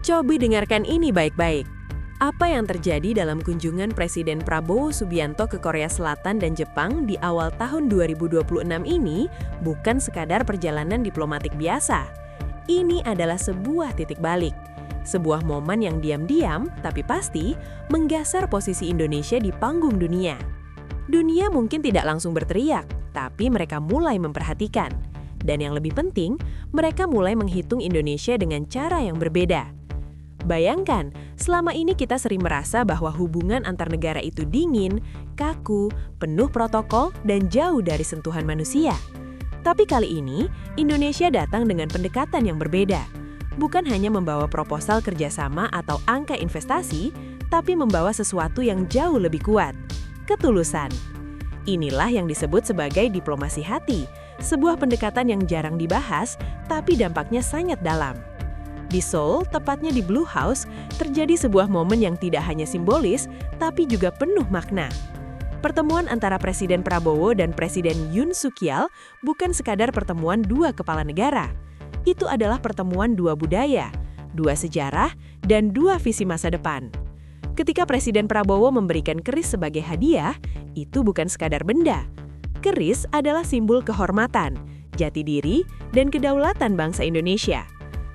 Coba dengarkan ini baik-baik. Apa yang terjadi dalam kunjungan Presiden Prabowo Subianto ke Korea Selatan dan Jepang di awal tahun 2026 ini bukan sekadar perjalanan diplomatik biasa. Ini adalah sebuah titik balik. Sebuah momen yang diam-diam, tapi pasti, menggeser posisi Indonesia di panggung dunia. Dunia mungkin tidak langsung berteriak, tapi mereka mulai memperhatikan. Dan yang lebih penting, mereka mulai menghitung Indonesia dengan cara yang berbeda. Bayangkan, selama ini kita sering merasa bahwa hubungan antar negara itu dingin, kaku, penuh protokol, dan jauh dari sentuhan manusia. Tapi kali ini, Indonesia datang dengan pendekatan yang berbeda. Bukan hanya membawa proposal kerjasama atau angka investasi, tapi membawa sesuatu yang jauh lebih kuat, ketulusan. Inilah yang disebut sebagai diplomasi hati, sebuah pendekatan yang jarang dibahas, tapi dampaknya sangat dalam. Di Seoul, tepatnya di Blue House, terjadi sebuah momen yang tidak hanya simbolis, tapi juga penuh makna. Pertemuan antara Presiden Prabowo dan Presiden Yoon Suk Yeol bukan sekadar pertemuan dua kepala negara. Itu adalah pertemuan dua budaya, dua sejarah, dan dua visi masa depan. Ketika Presiden Prabowo memberikan keris sebagai hadiah, itu bukan sekadar benda. Keris adalah simbol kehormatan, jati diri, dan kedaulatan bangsa Indonesia.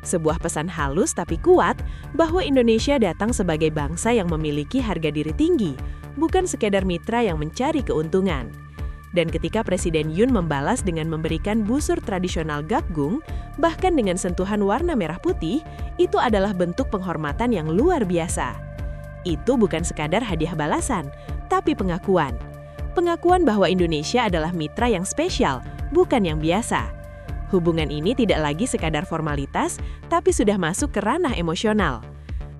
Sebuah pesan halus tapi kuat bahwa Indonesia datang sebagai bangsa yang memiliki harga diri tinggi, bukan sekedar mitra yang mencari keuntungan. Dan ketika Presiden Yoon membalas dengan memberikan busur tradisional gapgung, bahkan dengan sentuhan warna merah putih, itu adalah bentuk penghormatan yang luar biasa. Itu bukan sekadar hadiah balasan, tapi pengakuan. Pengakuan bahwa Indonesia adalah mitra yang spesial, bukan yang biasa. Hubungan ini tidak lagi sekadar formalitas, tapi sudah masuk ke ranah emosional.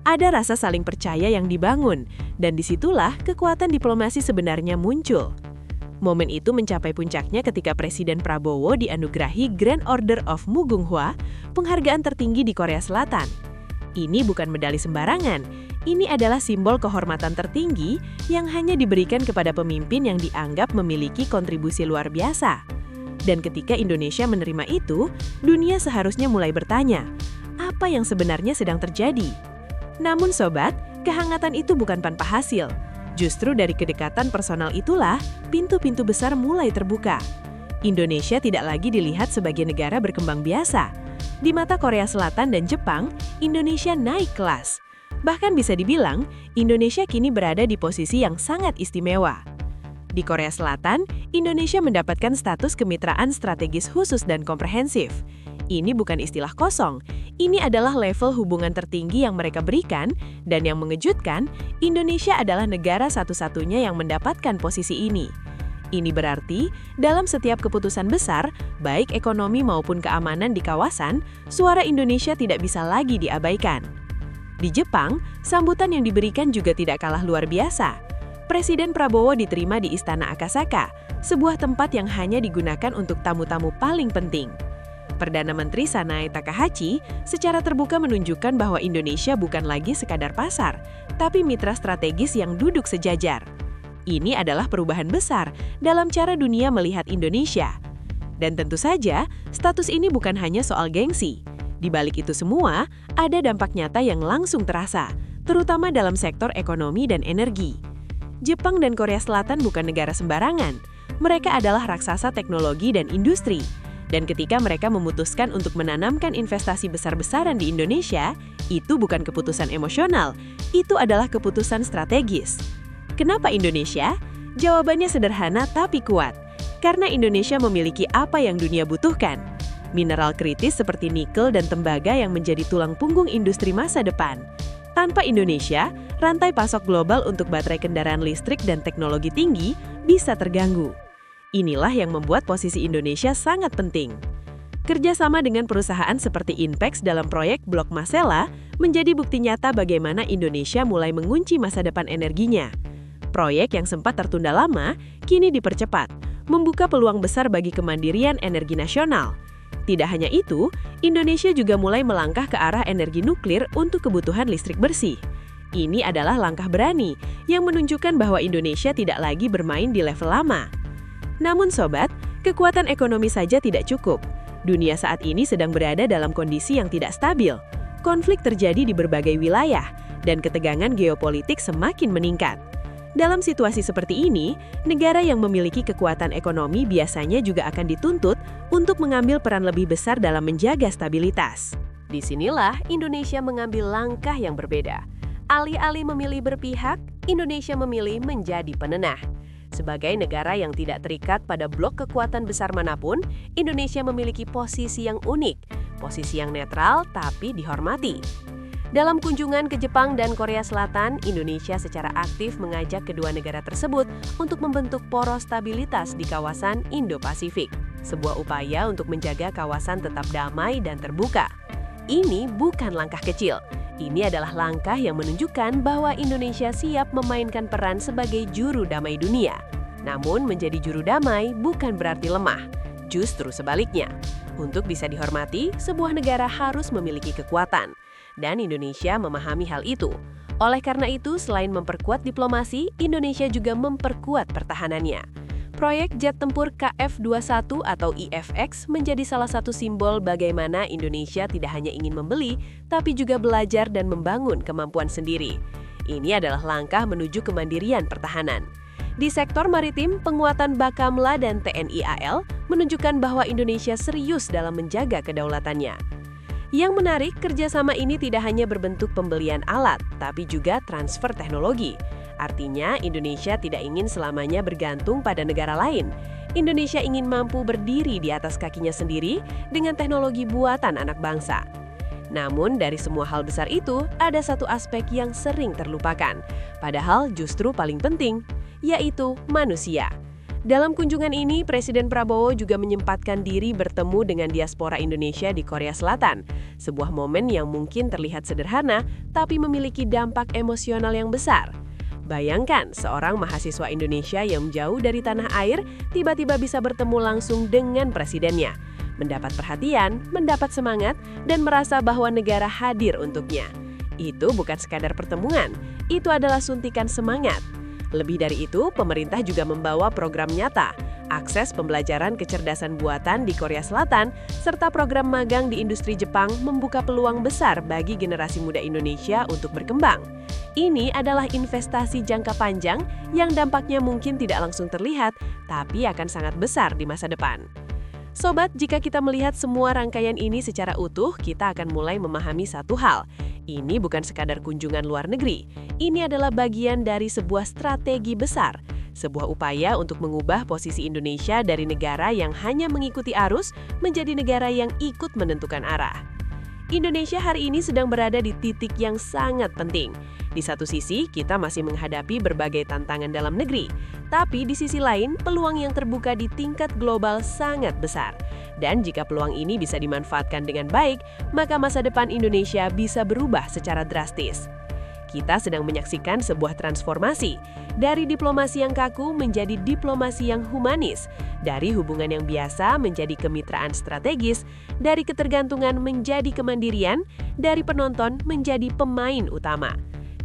Ada rasa saling percaya yang dibangun, dan disitulah kekuatan diplomasi sebenarnya muncul. Momen itu mencapai puncaknya ketika Presiden Prabowo dianugerahi Grand Order of Mugunghwa, penghargaan tertinggi di Korea Selatan. Ini bukan medali sembarangan, ini adalah simbol kehormatan tertinggi yang hanya diberikan kepada pemimpin yang dianggap memiliki kontribusi luar biasa. Dan ketika Indonesia menerima itu, dunia seharusnya mulai bertanya, apa yang sebenarnya sedang terjadi? Namun sobat, kehangatan itu bukan tanpa hasil. Justru dari kedekatan personal itulah, pintu-pintu besar mulai terbuka. Indonesia tidak lagi dilihat sebagai negara berkembang biasa. Di mata Korea Selatan dan Jepang, Indonesia naik kelas. Bahkan bisa dibilang, Indonesia kini berada di posisi yang sangat istimewa. Di Korea Selatan, Indonesia mendapatkan status kemitraan strategis khusus dan komprehensif. Ini bukan istilah kosong, ini adalah level hubungan tertinggi yang mereka berikan, dan yang mengejutkan, Indonesia adalah negara satu-satunya yang mendapatkan posisi ini. Ini berarti, dalam setiap keputusan besar, baik ekonomi maupun keamanan di kawasan, suara Indonesia tidak bisa lagi diabaikan. Di Jepang, sambutan yang diberikan juga tidak kalah luar biasa. Presiden Prabowo diterima di Istana Akasaka, sebuah tempat yang hanya digunakan untuk tamu-tamu paling penting. Perdana Menteri Sanae Takahashi secara terbuka menunjukkan bahwa Indonesia bukan lagi sekadar pasar, tapi mitra strategis yang duduk sejajar. Ini adalah perubahan besar dalam cara dunia melihat Indonesia. Dan tentu saja, status ini bukan hanya soal gengsi. Di balik itu semua, ada dampak nyata yang langsung terasa, terutama dalam sektor ekonomi dan energi. Jepang dan Korea Selatan bukan negara sembarangan. Mereka adalah raksasa teknologi dan industri. Dan ketika mereka memutuskan untuk menanamkan investasi besar-besaran di Indonesia, itu bukan keputusan emosional, itu adalah keputusan strategis. Kenapa Indonesia? Jawabannya sederhana tapi kuat. Karena Indonesia memiliki apa yang dunia butuhkan. Mineral kritis seperti nikel dan tembaga yang menjadi tulang punggung industri masa depan. Tanpa Indonesia, rantai pasok global untuk baterai kendaraan listrik dan teknologi tinggi bisa terganggu. Inilah yang membuat posisi Indonesia sangat penting. Kerjasama dengan perusahaan seperti Inpex dalam proyek Blok Masela menjadi bukti nyata bagaimana Indonesia mulai mengunci masa depan energinya. Proyek yang sempat tertunda lama, kini dipercepat, membuka peluang besar bagi kemandirian energi nasional. Tidak hanya itu, Indonesia juga mulai melangkah ke arah energi nuklir untuk kebutuhan listrik bersih. Ini adalah langkah berani yang menunjukkan bahwa Indonesia tidak lagi bermain di level lama. Namun sobat, kekuatan ekonomi saja tidak cukup. Dunia saat ini sedang berada dalam kondisi yang tidak stabil. Konflik terjadi di berbagai wilayah, dan ketegangan geopolitik semakin meningkat. Dalam situasi seperti ini, negara yang memiliki kekuatan ekonomi biasanya juga akan dituntut untuk mengambil peran lebih besar dalam menjaga stabilitas. Disinilah Indonesia mengambil langkah yang berbeda. Alih-alih memilih berpihak, Indonesia memilih menjadi penenah. Sebagai negara yang tidak terikat pada blok kekuatan besar manapun, Indonesia memiliki posisi yang unik, posisi yang netral tapi dihormati. Dalam kunjungan ke Jepang dan Korea Selatan, Indonesia secara aktif mengajak kedua negara tersebut untuk membentuk poros stabilitas di kawasan Indo-Pasifik, sebuah upaya untuk menjaga kawasan tetap damai dan terbuka. Ini bukan langkah kecil. Ini adalah langkah yang menunjukkan bahwa Indonesia siap memainkan peran sebagai juru damai dunia. Namun, menjadi juru damai bukan berarti lemah. Justru sebaliknya. Untuk bisa dihormati, sebuah negara harus memiliki kekuatan. Dan Indonesia memahami hal itu. Oleh karena itu, selain memperkuat diplomasi, Indonesia juga memperkuat pertahanannya. Proyek jet tempur KF-21 atau IFX menjadi salah satu simbol bagaimana Indonesia tidak hanya ingin membeli, tapi juga belajar dan membangun kemampuan sendiri. Ini adalah langkah menuju kemandirian pertahanan. Di sektor maritim, penguatan Bakamla dan TNI AL menunjukkan bahwa Indonesia serius dalam menjaga kedaulatannya. Yang menarik, kerjasama ini tidak hanya berbentuk pembelian alat, tapi juga transfer teknologi. Artinya, Indonesia tidak ingin selamanya bergantung pada negara lain. Indonesia ingin mampu berdiri di atas kakinya sendiri dengan teknologi buatan anak bangsa. Namun, dari semua hal besar itu, ada satu aspek yang sering terlupakan. Padahal justru paling penting, yaitu manusia. Dalam kunjungan ini, Presiden Prabowo juga menyempatkan diri bertemu dengan diaspora Indonesia di Korea Selatan. Sebuah momen yang mungkin terlihat sederhana, tapi memiliki dampak emosional yang besar. Bayangkan, seorang mahasiswa Indonesia yang jauh dari tanah air tiba-tiba bisa bertemu langsung dengan presidennya, mendapat perhatian, mendapat semangat, dan merasa bahwa negara hadir untuknya. Itu bukan sekadar pertemuan, itu adalah suntikan semangat. Lebih dari itu, pemerintah juga membawa program nyata, akses pembelajaran kecerdasan buatan di Korea Selatan, serta program magang di industri Jepang membuka peluang besar bagi generasi muda Indonesia untuk berkembang. Ini adalah investasi jangka panjang yang dampaknya mungkin tidak langsung terlihat, tapi akan sangat besar di masa depan. Sobat, jika kita melihat semua rangkaian ini secara utuh, kita akan mulai memahami satu hal. Ini bukan sekadar kunjungan luar negeri. Ini adalah bagian dari sebuah strategi besar. Sebuah upaya untuk mengubah posisi Indonesia dari negara yang hanya mengikuti arus menjadi negara yang ikut menentukan arah. Indonesia hari ini sedang berada di titik yang sangat penting. Di satu sisi, kita masih menghadapi berbagai tantangan dalam negeri. Tapi di sisi lain, peluang yang terbuka di tingkat global sangat besar. Dan jika peluang ini bisa dimanfaatkan dengan baik, maka masa depan Indonesia bisa berubah secara drastis. Kita sedang menyaksikan sebuah transformasi, dari diplomasi yang kaku menjadi diplomasi yang humanis, dari hubungan yang biasa menjadi kemitraan strategis, dari ketergantungan menjadi kemandirian, dari penonton menjadi pemain utama.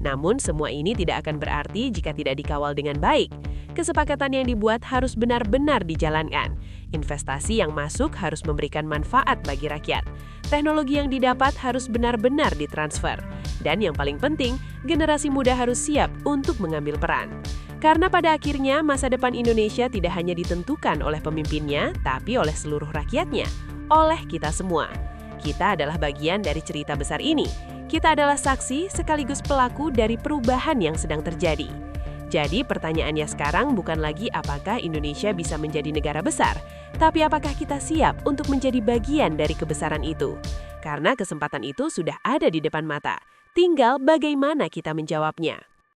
Namun semua ini tidak akan berarti jika tidak dikawal dengan baik. Kesepakatan yang dibuat harus benar-benar dijalankan. Investasi yang masuk harus memberikan manfaat bagi rakyat. Teknologi yang didapat harus benar-benar ditransfer. Dan yang paling penting, generasi muda harus siap untuk mengambil peran. Karena pada akhirnya masa depan Indonesia tidak hanya ditentukan oleh pemimpinnya, tapi oleh seluruh rakyatnya, oleh kita semua. Kita adalah bagian dari cerita besar ini. Kita adalah saksi sekaligus pelaku dari perubahan yang sedang terjadi. Jadi pertanyaannya sekarang bukan lagi apakah Indonesia bisa menjadi negara besar, tapi apakah kita siap untuk menjadi bagian dari kebesaran itu. Karena kesempatan itu sudah ada di depan mata, tinggal bagaimana kita menjawabnya.